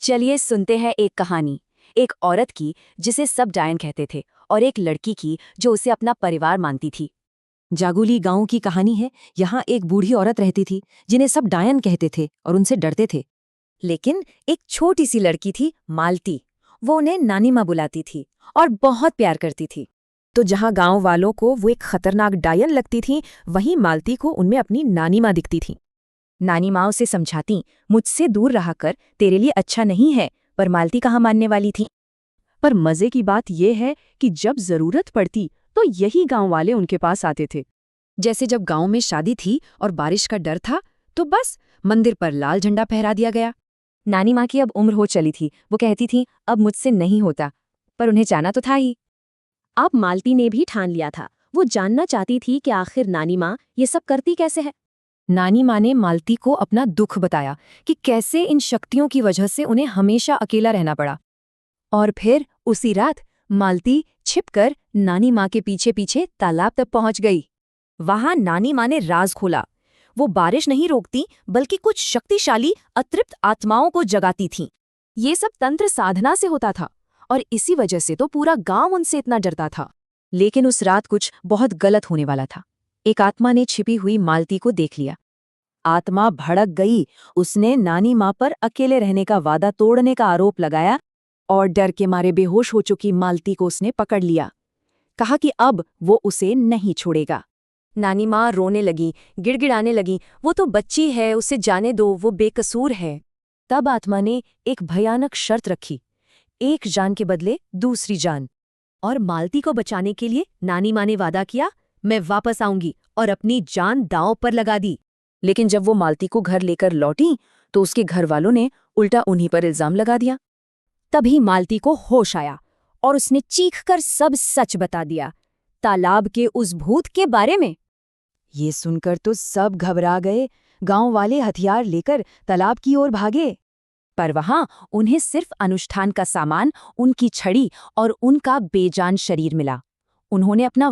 चलिए सुनते हैं एक कहानी। एक औरत की जिसे सब डायन कहते थे और एक लड़की की जो उसे अपना परिवार मानती थी। जागुली गांव की कहानी है। यहाँ एक बूढ़ी औरत रहती थी जिन्हें सब डायन कहते थे और उनसे डरते थे। लेकिन एक छोटी सी लड़की थी, मालती। वो उन्हें नानी माँ बुलाती थी और बहुत प्यार करती थी। तो जहाँ गांव वालों को वो एक खतरनाक डायन लगती थी, वहीं मालती को उनमें अपनी नानी माँ दिखती थी। नानी माँ उसे समझाती, मुझसे दूर रहा कर, तेरे लिए अच्छा नहीं है, पर मालती कहाँ मानने वाली थी। पर मजे की बात यह है कि जब जरूरत पड़ती तो यही गांव वाले उनके पास आते थे। जैसे जब गांव में शादी थी और बारिश का डर था, तो बस मंदिर पर लाल झंडा फहरा दिया गया। नानी माँ की अब उम्र हो चली थी। वो कहती थी, अब मुझसे नहीं होता, पर उन्हें जाना तो था ही। अब मालती ने भी ठान लिया था। वो जानना चाहती थी कि आखिर नानी माँ ये सब करती कैसे है। नानी माँ ने मालती को अपना दुख बताया कि कैसे इन शक्तियों की वजह से उन्हें हमेशा अकेला रहना पड़ा। और फिर उसी रात मालती छिपकर नानी माँ के पीछे पीछे तालाब तक पहुंच गई। वहां नानी माँ ने राज खोला। वो बारिश नहीं रोकती, बल्कि कुछ शक्तिशाली अतृप्त आत्माओं को जगाती थीं। ये सब तंत्र साधना से होता था और इसी वजह से तो पूरा गांव उनसे इतना डरता था। लेकिन उस रात कुछ बहुत गलत होने वाला था। एक आत्मा ने छिपी हुई मालती को देख लिया। आत्मा भड़क गई। उसने नानी माँ पर अकेले रहने का वादा तोड़ने का आरोप लगाया और डर के मारे बेहोश हो चुकी मालती को उसने पकड़ लिया। कहा कि अब वो उसे नहीं छोड़ेगा। नानी माँ रोने लगी, गिड़गिड़ाने लगी, वो तो बच्ची है, उसे जाने दो, वो बेकसूर है। तब आत्मा ने एक भयानक शर्त रखी, एक जान के बदले दूसरी जान। और मालती को बचाने के लिए नानी माँ ने वादा किया, मैं वापस आऊंगी, और अपनी जान दांव पर लगा दी। लेकिन जब वो मालती को घर लेकर लौटी तो उसके घर वालों ने उल्टा उन्हीं पर इल्जाम लगा दिया। तभी मालती को होश आया और उसने चीखकर सब सच बता दिया, तालाब के उस भूत के बारे में। ये सुनकर तो सब घबरा गए। गांव वाले हथियार लेकर तालाब की ओर भागे। पर वहां उन्हें सिर्फ अनुष्ठान का सामान, उनकी छड़ी और उनका बेजान शरीर मिला। उन्होंने अपना